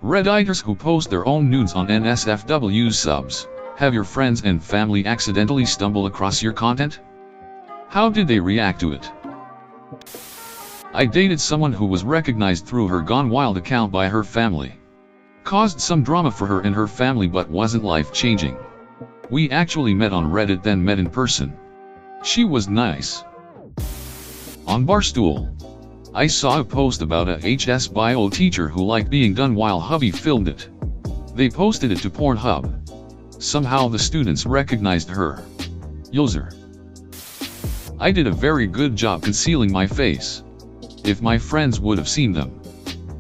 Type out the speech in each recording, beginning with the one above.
Redditors who post their own nudes on NSFW subs. Have your friends and family accidentally stumble across your content? How did they react to it? I dated someone who was recognized through her Gone Wild account by her family. Caused some drama for her and her family but wasn't life-changing. We actually met on Reddit then met in person. She was nice. On Barstool, I saw a post about a HS bio teacher who liked being done while hubby filmed it. They posted it to Pornhub. Somehow the students recognized her. User. I did a very good job concealing my face. If my friends would have seen them,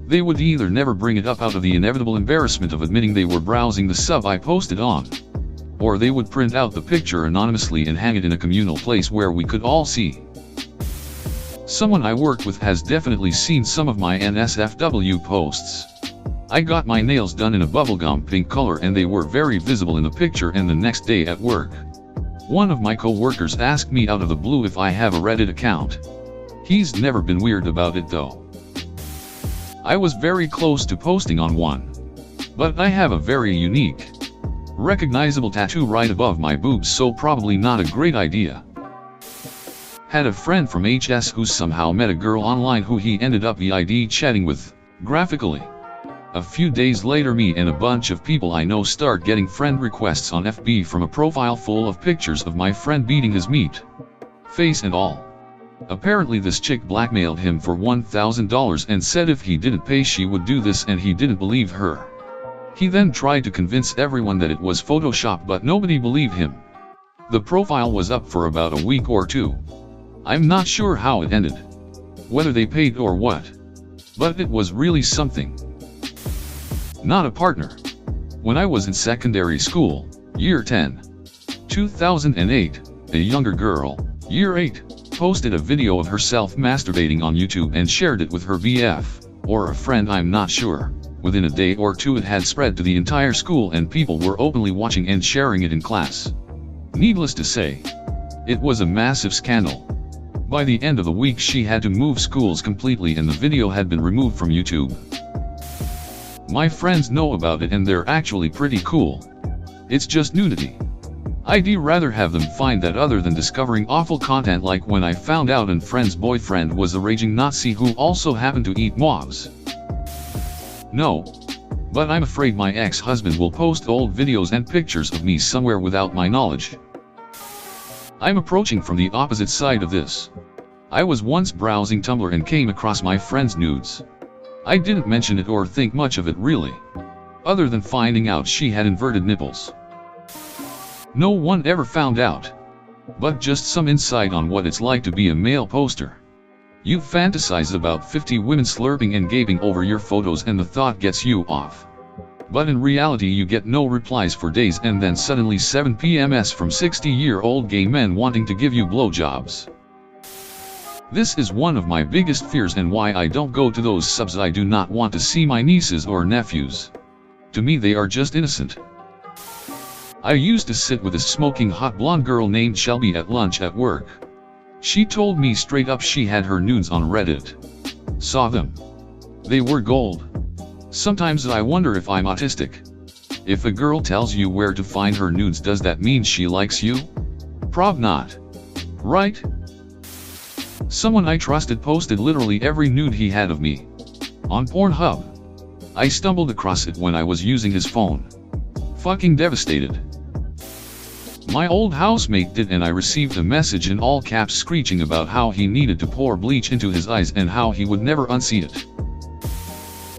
they would either never bring it up out of the inevitable embarrassment of admitting they were browsing the sub I posted on, or they would print out the picture anonymously and hang it in a communal place where we could all see. Someone I work with has definitely seen some of my NSFW posts. I got my nails done in a bubblegum pink color and they were very visible in the picture, and the next day at work, one of my co-workers asked me out of the blue if I have a Reddit account. He's never been weird about it though. I was very close to posting on one, but I have a very unique, recognizable tattoo right above my boobs, so probably not a great idea. Had a friend from HS who somehow met a girl online who he ended up VID chatting with, graphically. A few days later me and a bunch of people I know start getting friend requests on FB from a profile full of pictures of my friend beating his meat, face and all. Apparently this chick blackmailed him for $1,000 and said if he didn't pay she would do this, and he didn't believe her. He then tried to convince everyone that it was Photoshop, but nobody believed him. The profile was up for about a week or two. I'm not sure how it ended, whether they paid or what, but it was really something. Not a partner. When I was in secondary school, year 10, 2008, a younger girl, year 8, posted a video of herself masturbating on YouTube and shared it with her BF, or a friend, I'm not sure. Within a day or two it had spread to the entire school and people were openly watching and sharing it in class. Needless to say, it was a massive scandal. By the end of the week she had to move schools completely and the video had been removed from YouTube. My friends know about it and they're actually pretty cool. It's just nudity. I'd rather have them find that other than discovering awful content like when I found out a friend's boyfriend was a raging Nazi who also happened to eat mobs. No. But I'm afraid my ex-husband will post old videos and pictures of me somewhere without my knowledge. I'm approaching from the opposite side of this. I was once browsing Tumblr and came across my friend's nudes. I didn't mention it or think much of it really, other than finding out she had inverted nipples. No one ever found out, but just some insight on what it's like to be a male poster. You fantasize about 50 women slurping and gaping over your photos and the thought gets you off. But in reality you get no replies for days and then suddenly 7 PMs from 60-year-old gay men wanting to give you blowjobs. This is one of my biggest fears and why I don't go to those subs. I do not want to see my nieces or nephews. To me they are just innocent. I used to sit with a smoking hot blonde girl named Shelby at lunch at work. She told me straight up she had her nudes on Reddit. Saw them. They were gold. Sometimes I wonder if I'm autistic. If a girl tells you where to find her nudes, does that mean she likes you? Prob not. Right? Someone I trusted posted literally every nude he had of me on Pornhub. I stumbled across it when I was using his phone. Fucking devastated. My old housemate did, and I received a message in all caps screeching about how he needed to pour bleach into his eyes and how he would never unsee it.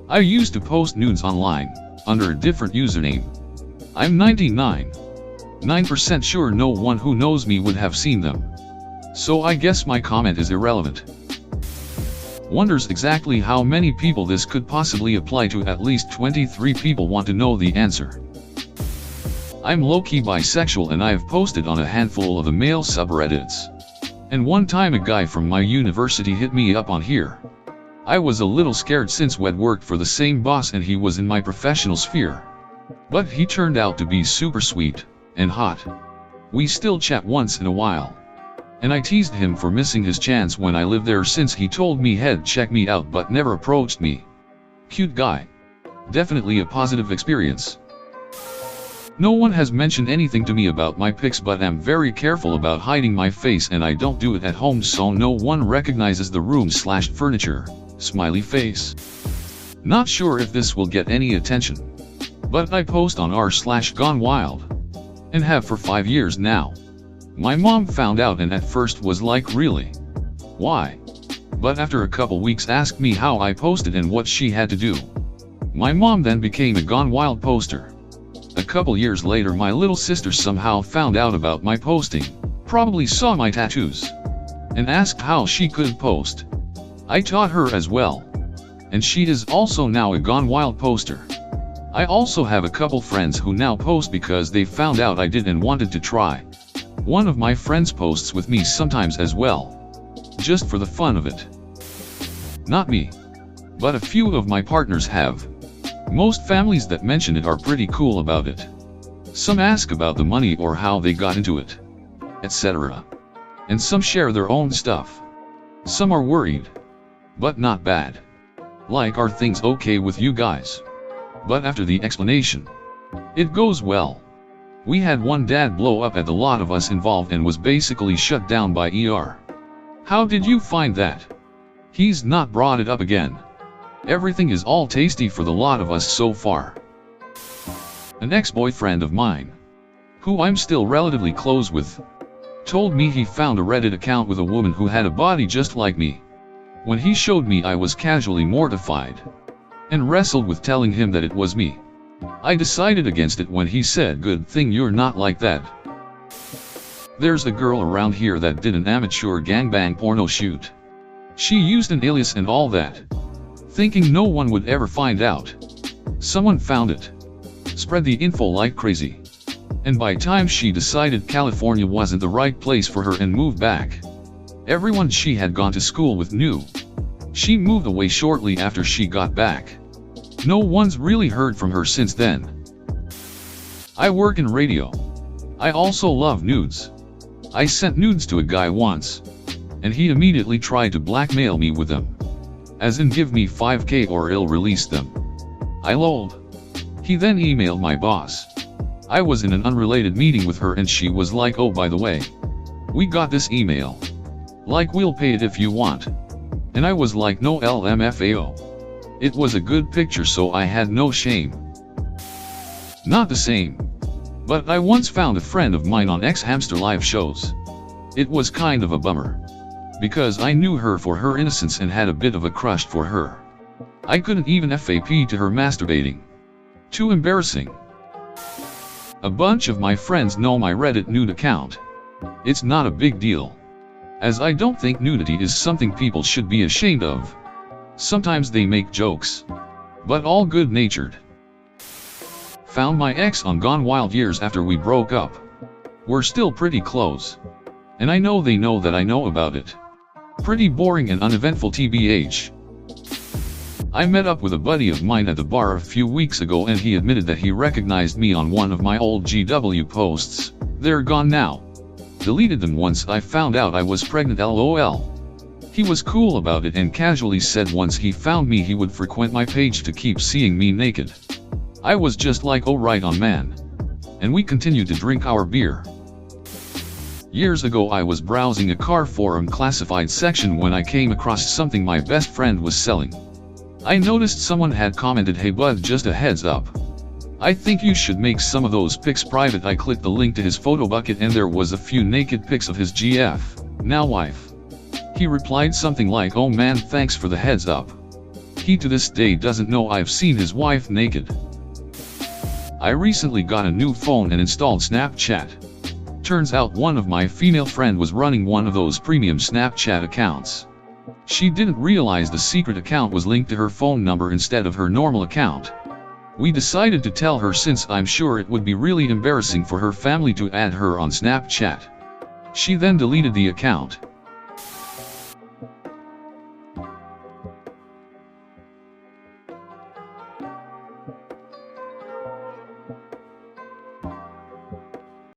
I used to post nudes online, under a different username. I'm 99% sure no one who knows me would have seen them. So I guess my comment is irrelevant. Wonders exactly how many people this could possibly apply to. At least 23 people want to know the answer. I'm low-key bisexual and I've posted on a handful of the male subreddits. And one time a guy from my university hit me up on here. I was a little scared since we'd worked for the same boss and he was in my professional sphere. But he turned out to be super sweet and hot. We still chat once in a while. And I teased him for missing his chance when I lived there since he told me he'd check me out but never approached me. Cute guy. Definitely a positive experience. No one has mentioned anything to me about my pics, but I'm very careful about hiding my face, and I don't do it at home so no one recognizes the room/furniture. Smiley face. Not sure if this will get any attention, but I post on r/Gone Wild, and have for 5 years now. My mom found out and at first was like, really? Why? But after a couple weeks asked me how I posted and what she had to do. My mom then became a Gone Wild poster. A couple years later my little sister somehow found out about my posting, probably saw my tattoos, and asked how she could post. I taught her as well, and she is also now a Gone Wild poster. I also have a couple friends who now post because they found out I did and wanted to try. One of my friends posts with me sometimes as well, just for the fun of it. Not me, but a few of my partners have. Most families that mention it are pretty cool about it. Some ask about the money or how they got into it, etc. And some share their own stuff. Some are worried, but not bad. Like, are things okay with you guys? But after the explanation, it goes well. We had one dad blow up at the lot of us involved and was basically shut down by ER. How did you find that? He's not brought it up again. Everything is all tasty for the lot of us so far. An ex-boyfriend of mine, who I'm still relatively close with, told me he found a Reddit account with a woman who had a body just like me. When he showed me, I was casually mortified, and wrestled with telling him that it was me. I decided against it when he said, "Good thing you're not like that." There's a girl around here that did an amateur gangbang porno shoot. She used an alias and all that, thinking no one would ever find out. Someone found it, spread the info like crazy, and by time she decided California wasn't the right place for her and moved back, everyone she had gone to school with knew. She moved away shortly after she got back. No one's really heard from her since then. I work in radio. I also love nudes. I sent nudes to a guy once, and he immediately tried to blackmail me with them. As in, give me $5,000 or I'll release them. I lolled. He then emailed my boss. I was in an unrelated meeting with her and she was like, "Oh, by the way, we got this email. Like, we'll pay it if you want." And I was like, "No LMFAO. It was a good picture, so I had no shame." Not the same, but I once found a friend of mine on X-Hamster live shows. It was kind of a bummer, because I knew her for her innocence and had a bit of a crush for her. I couldn't even FAP to her masturbating. Too embarrassing. A bunch of my friends know my Reddit nude account. It's not a big deal, as I don't think nudity is something people should be ashamed of. Sometimes they make jokes, but all good-natured. Found my ex on Gone Wild years after we broke up. We're still pretty close, and I know they know that I know about it. Pretty boring and uneventful TBH. I met up with a buddy of mine at the bar a few weeks ago and he admitted that he recognized me on one of my old GW posts. They're gone now. Deleted them once I found out I was pregnant, LOL. He was cool about it and casually said once he found me he would frequent my page to keep seeing me naked. I was just like, "Oh, right on, man." And we continued to drink our beer. Years ago I was browsing a car forum classified section when I came across something my best friend was selling. I noticed someone had commented, "Hey bud, just a heads up. I think you should make some of those pics private." I clicked the link to his photo bucket and there was a few naked pics of his GF, now wife. He replied something like, "Oh man, thanks for the heads up." He to this day doesn't know I've seen his wife naked. I recently got a new phone and installed Snapchat. Turns out one of my female friend was running one of those premium Snapchat accounts. She didn't realize the secret account was linked to her phone number instead of her normal account. We decided to tell her since I'm sure it would be really embarrassing for her family to add her on Snapchat. She then deleted the account.